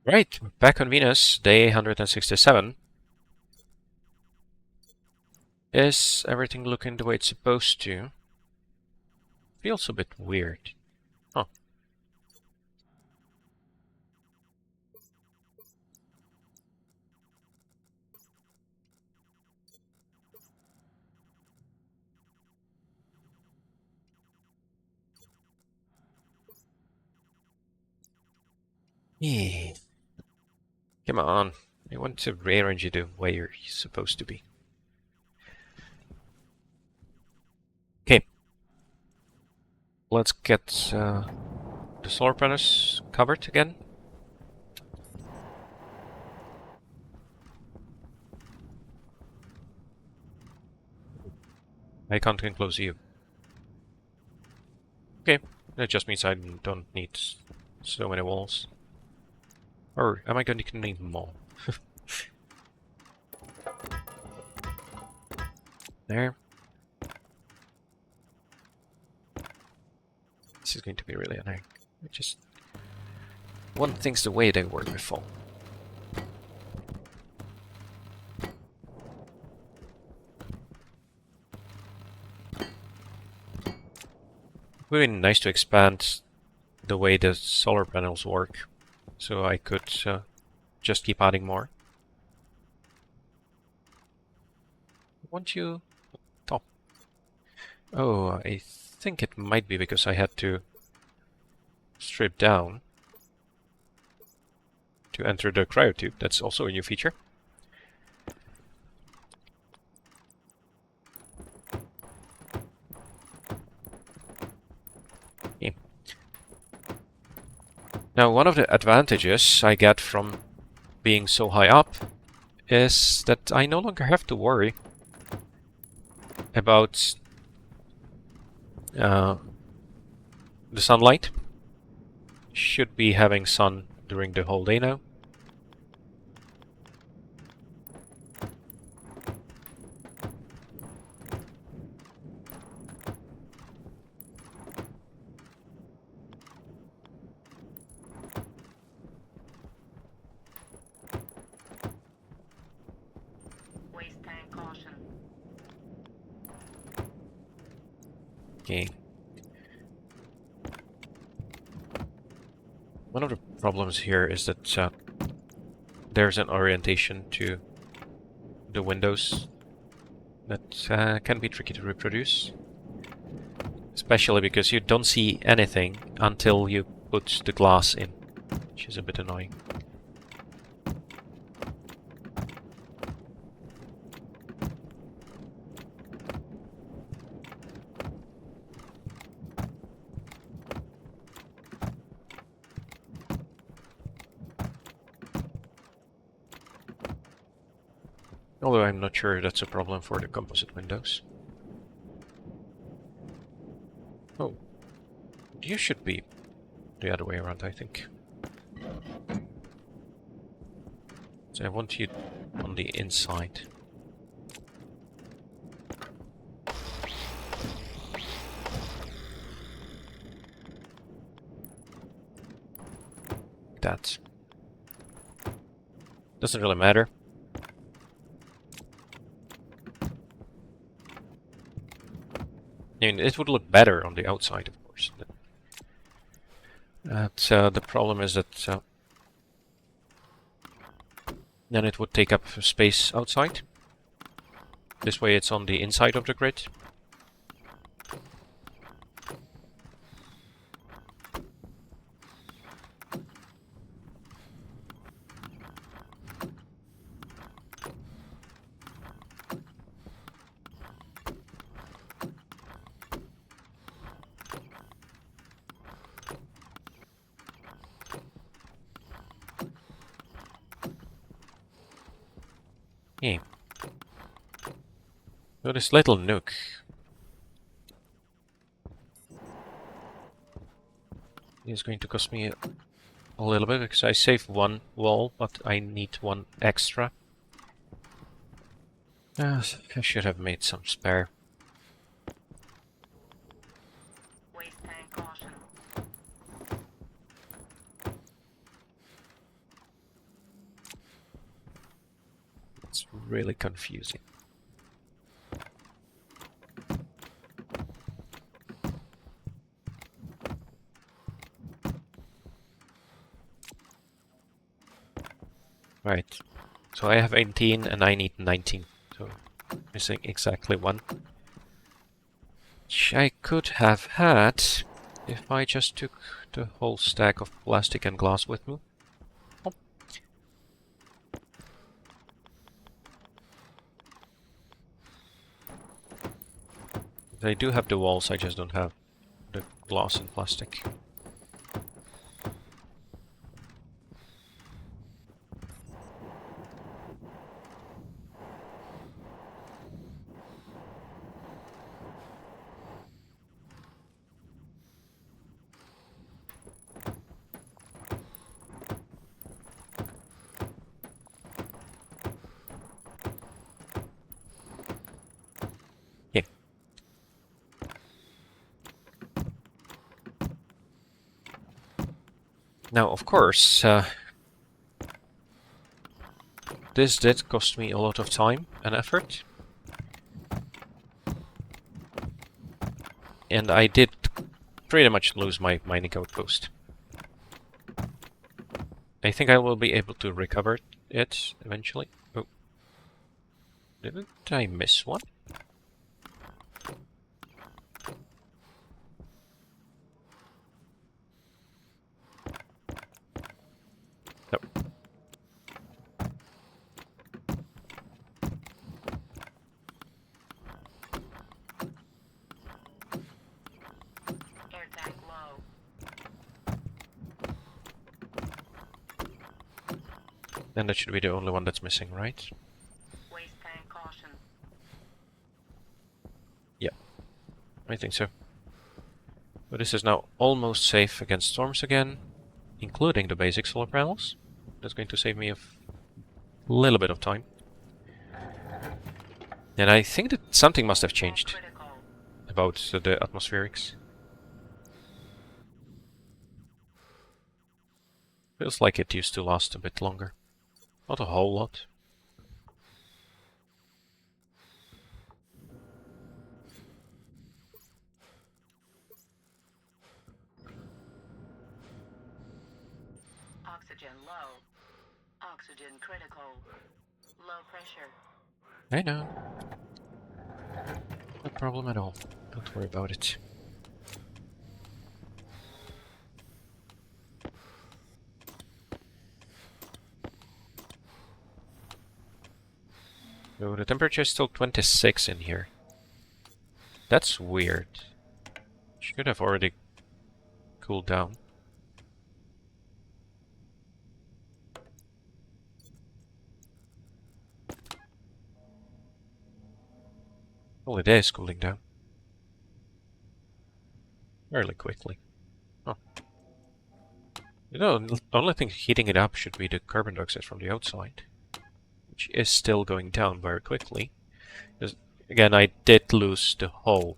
Right, back on Venus, day 167. Is everything looking the way it's supposed to? Feels a bit weird. Huh. Yeah. Come on. I want to rearrange it the way you're supposed to be. Okay. Let's get the solar panels covered again. I can't enclose you. Okay. That just means I don't need so many walls. Or am I going to need more? There. This is going to be really annoying. I just want things the way they were before. It would be nice to expand the way the solar panels work, so I could just keep adding more. Won't you top? Oh, I think it might be because I had to strip down to enter the cryotube. That's also a new feature. Okay. Now, one of the advantages I get from being so high up is that I no longer have to worry about the sunlight. Should be having sun during the whole day now. Okay. One of the problems here is that there's an orientation to the windows that can be tricky to reproduce. Especially because you don't see anything until you put the glass in, which is a bit annoying. Although I'm not sure that's a problem for the composite windows. Oh, you should be the other way around, I think. So I want you on the inside. That doesn't really matter. I mean, it would look better on the outside, of course. The problem is that then it would take up space outside. This way it's on the inside of the grid. Yeah. So this little nook is going to cost me a little bit because I saved one wall, but I need one extra. I should have made some spare. It's really confusing. Right. So I have 18 and I need 19. So missing exactly one. Which I could have had if I just took the whole stack of plastic and glass with me. Oh. I do have the walls, I just don't have the glass and plastic. Yeah. Now, of course, this did cost me a lot of time and effort. And I did pretty much lose my mining outpost. I think I will be able to recover it eventually. Oh. Didn't I miss one? No. Air tank low. Then that should be the only one that's missing, right? Waste tank caution. Yeah, I think so. But this is now almost safe against storms again, including the basic solar panels. That's going to save me a little bit of time. And I think that something must have changed Critical. about the atmospherics. Feels like it used to last a bit longer. Not a whole lot. Oxygen low. Oxygen critical. Low pressure. I know. No problem at all. Don't worry about it. So the temperature is still 26 in here. That's weird. Should have already cooled down. Well, it is cooling down. Fairly quickly. Oh. You know, the only thing heating it up should be the carbon dioxide from the outside, which is still going down very quickly. Because, again, I did lose the whole...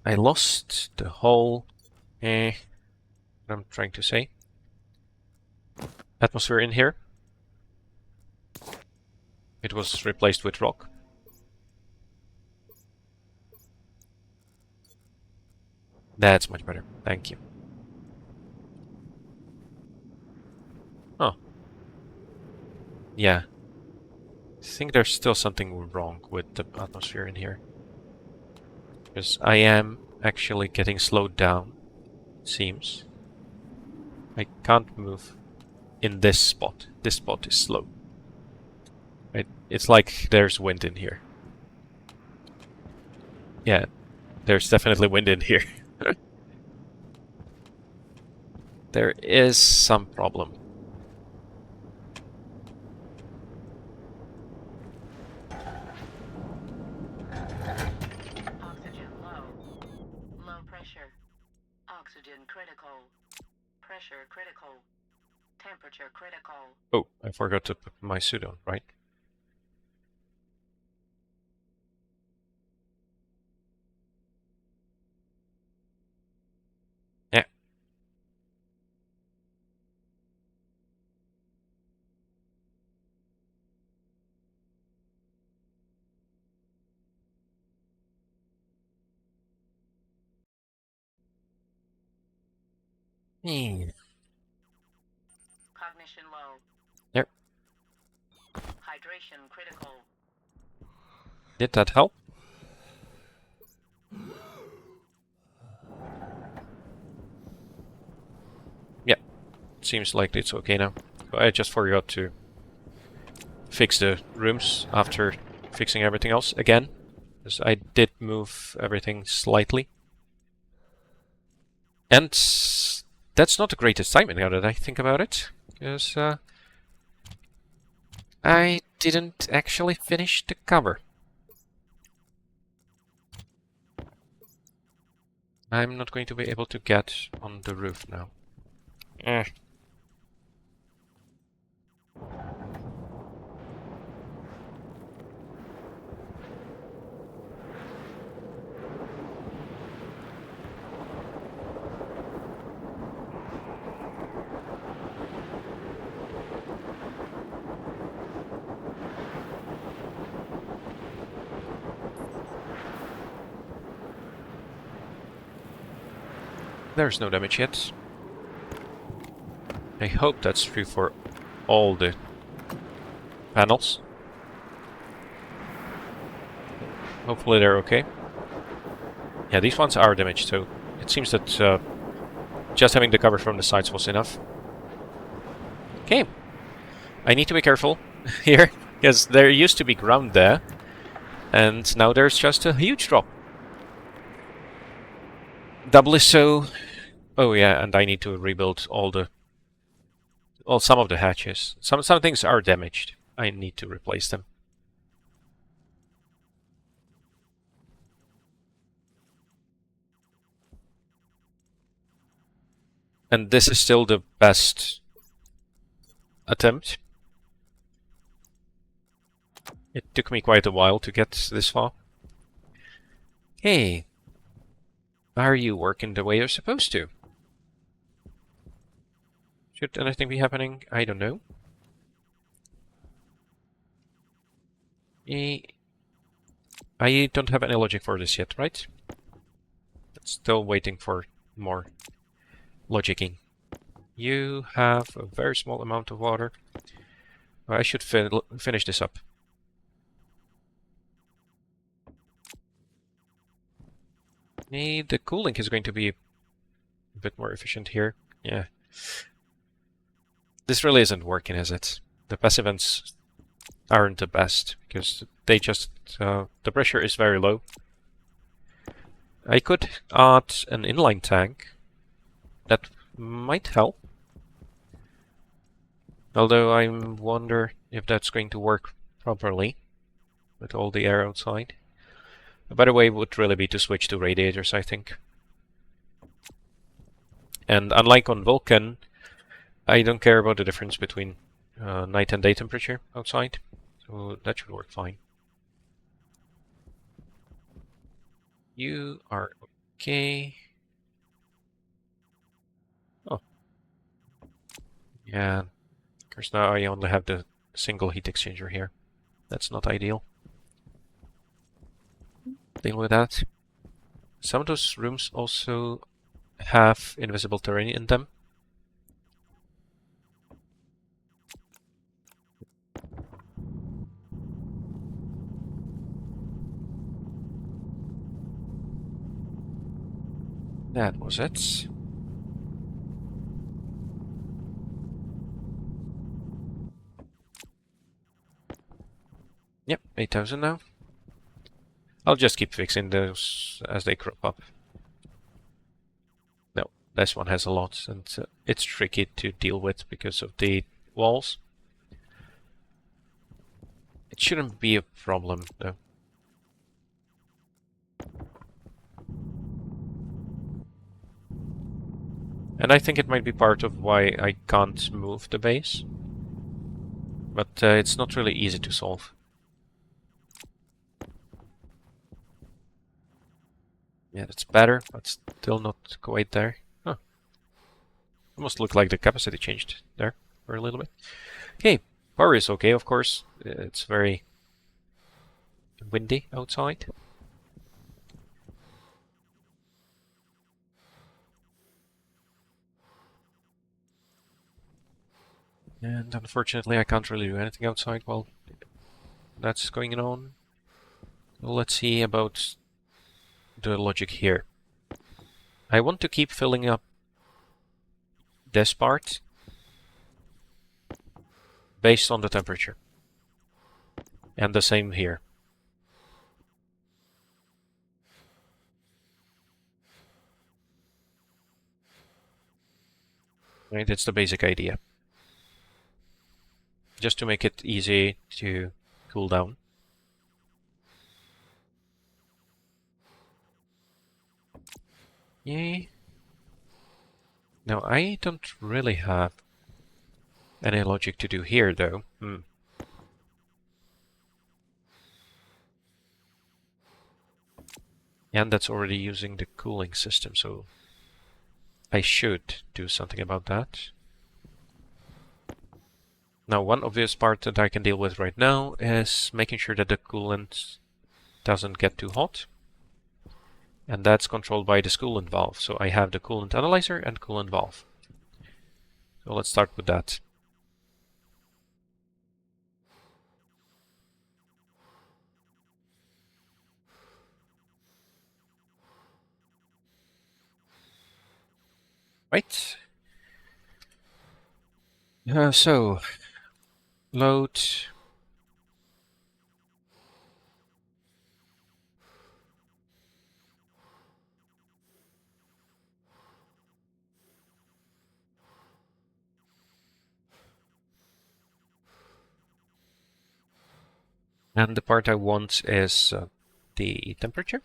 I lost the whole... what I'm trying to say. Atmosphere in here. It was replaced with rock. That's much better. Thank you. Oh. Yeah. I think there's still something wrong with the atmosphere in here. Because I am actually getting slowed down, it seems. I can't move in this spot. This spot is slow. It's like there's wind in here. Yeah, there's definitely wind in here. There is some problem. Oxygen low. Low pressure. Oxygen critical. Pressure critical. Temperature critical. Oh, I forgot to put my suit on, right? Hmm. Cognition low. There. Hydration critical. Did that help? Yeah. Seems like it's okay now. I just forgot to fix the rooms after fixing everything else again. Because I did move everything slightly. And that's not the greatest timing now that I think about it. Because I didn't actually finish the cover. I'm not going to be able to get on the roof now. Eh. There's no damage yet. I hope that's true for all the panels. Hopefully they're okay. Yeah, these ones are damaged, so it seems that just having the cover from the sides was enough. Okay. I need to be careful here, because there used to be ground there, and now there's just a huge drop. Doubly so. Oh yeah, and I need to rebuild some of the hatches. Some things are damaged. I need to replace them. And this is still the best attempt. It took me quite a while to get this far. Hey, are you working the way you're supposed to? Should anything be happening? I don't know. I don't have any logic for this yet, right? Still waiting for more logicking. You have a very small amount of water. I should finish this up. The cooling is going to be a bit more efficient here. Yeah. This really isn't working, is it? The passive vents aren't the best, because they just... the pressure is very low. I could add an inline tank. That might help. Although I wonder if that's going to work properly with all the air outside. A better way would really be to switch to radiators, I think. And unlike on Vulcan, I don't care about the difference between night and day temperature outside. So that should work fine. You are okay. Oh. Yeah. Of course, now I only have the single heat exchanger here. That's not ideal. Deal with that. Some of those rooms also have invisible terrain in them. That was it. Yep, 8,000 now. I'll just keep fixing those as they crop up. No, this one has a lot, and it's tricky to deal with because of the walls. It shouldn't be a problem, though. And I think it might be part of why I can't move the base. But it's not really easy to solve. Yeah, that's better, but still not quite there. Huh. Almost looked like the capacity changed there for a little bit. Okay, power is okay, of course. It's very windy outside. And unfortunately I can't really do anything outside while that's going on. Well, let's see about the logic here. I want to keep filling up this part based on the temperature. And the same here. Right, it's the basic idea. Just to make it easy to cool down. Yay. Now I don't really have any logic to do here though. And that's already using the cooling system, so I should do something about that. Now, one obvious part that I can deal with right now is making sure that the coolant doesn't get too hot. And that's controlled by this coolant valve. So I have the coolant analyzer and coolant valve. So let's start with that. Right. So, load. And the part I want is the temperature.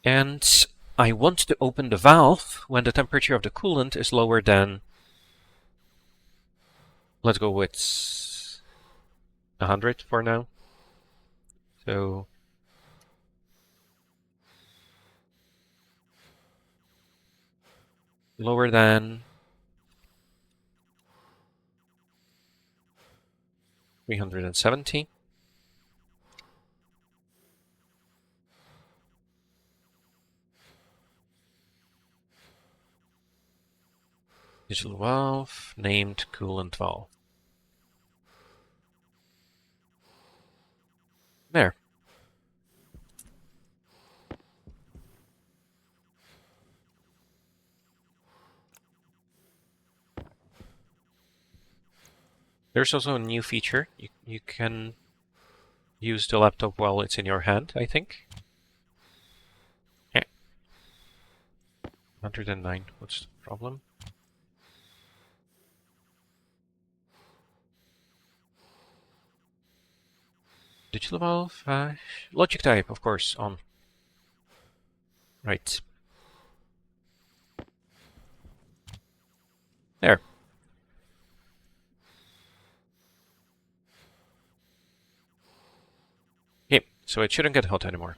And I want to open the valve when the temperature of the coolant is lower than, let's go with 100 for now. So lower than 370. Digital valve, named coolant valve. There. There's also a new feature. You can use the laptop while it's in your hand, I think. Yeah. 109, what's the problem? Digital valve, logic type, of course, on. Right. There. Okay, so it shouldn't get hot anymore.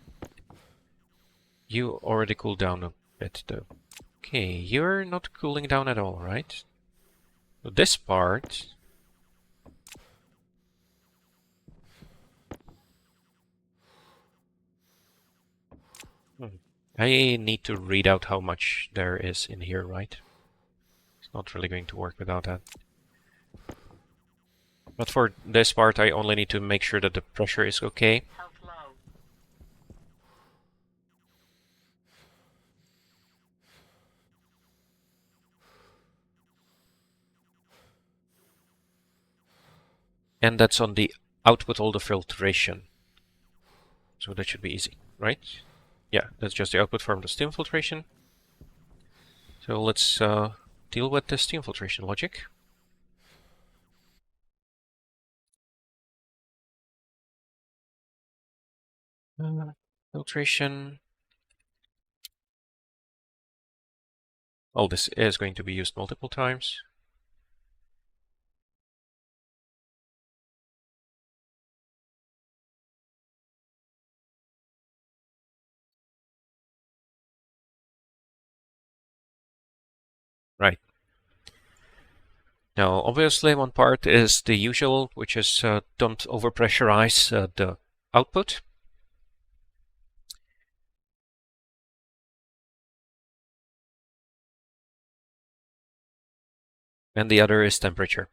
You already cooled down a bit, though. Okay, you're not cooling down at all, right? So this part... I need to read out how much there is in here, right? It's not really going to work without that. But for this part, I only need to make sure that the pressure is okay. Health low. And that's on the output all the filtration. So that should be easy, right? Yeah, that's just the output from the steam filtration. So let's deal with the steam filtration logic. Filtration. All this is going to be used multiple times. Right. Now, obviously, one part is the usual, which is don't overpressurize the output. And the other is temperature.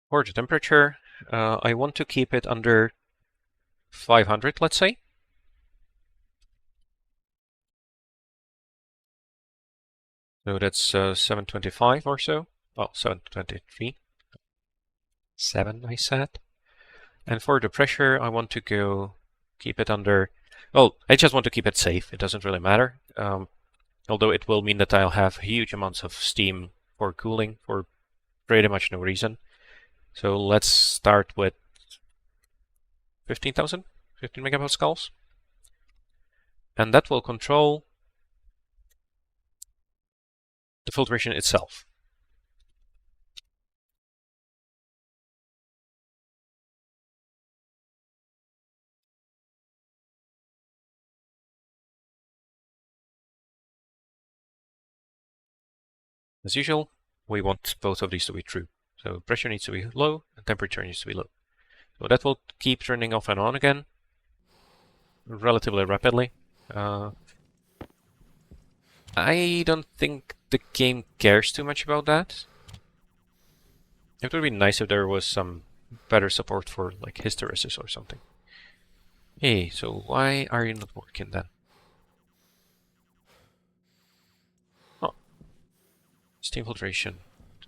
For the temperature, I want to keep it under 500, let's say. So that's 725 or so. Oh, 723. 7, I said. And for the pressure, I want to keep it under... Well, I just want to keep it safe. It doesn't really matter. Although it will mean that I'll have huge amounts of steam for cooling for pretty much no reason. So let's start with 15,000, 15 megapascals. And that will control the filtration itself. As usual, we want both of these to be true. So pressure needs to be low and temperature needs to be low. So that will keep turning off and on again relatively rapidly. I don't think the game cares too much about that. It would be nice if there was some better support for like hysteresis or something. Hey, so why are you not working then? Oh, steam filtration.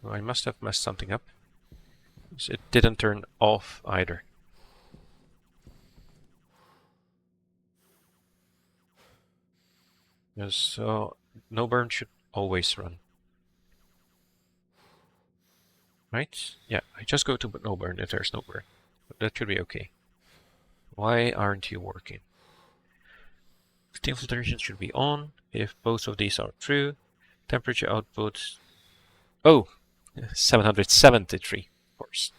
So I must have messed something up. So it didn't turn off either. Yes, so no burn should always run. Right? Yeah, I just go to no burn if there's no burn. But that should be okay. Why aren't you working? Steam filtration should be on if both of these are true. Temperature output. Oh, 773, of course.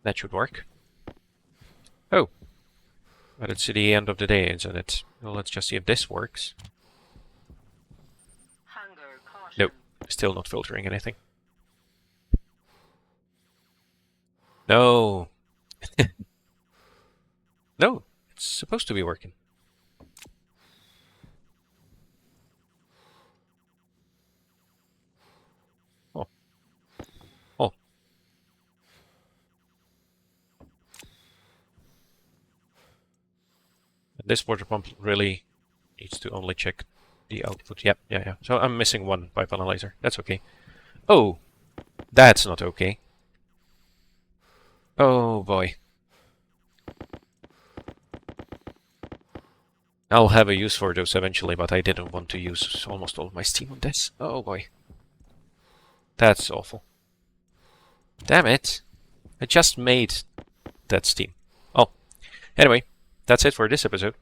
That should work. Oh, but it's the end of the day, isn't it? Well, let's just see if this works. Hunger, caution. Nope, still not filtering anything. No. No, it's supposed to be working. Oh. Oh. This water pump really needs to only check the output. Yep, yeah. So I'm missing one pipe analyzer. That's okay. Oh, that's not okay. Oh boy. I'll have a use for those eventually, but I didn't want to use almost all of my steam on this. Oh boy. That's awful. Damn it. I just made that steam. Oh, anyway, that's it for this episode.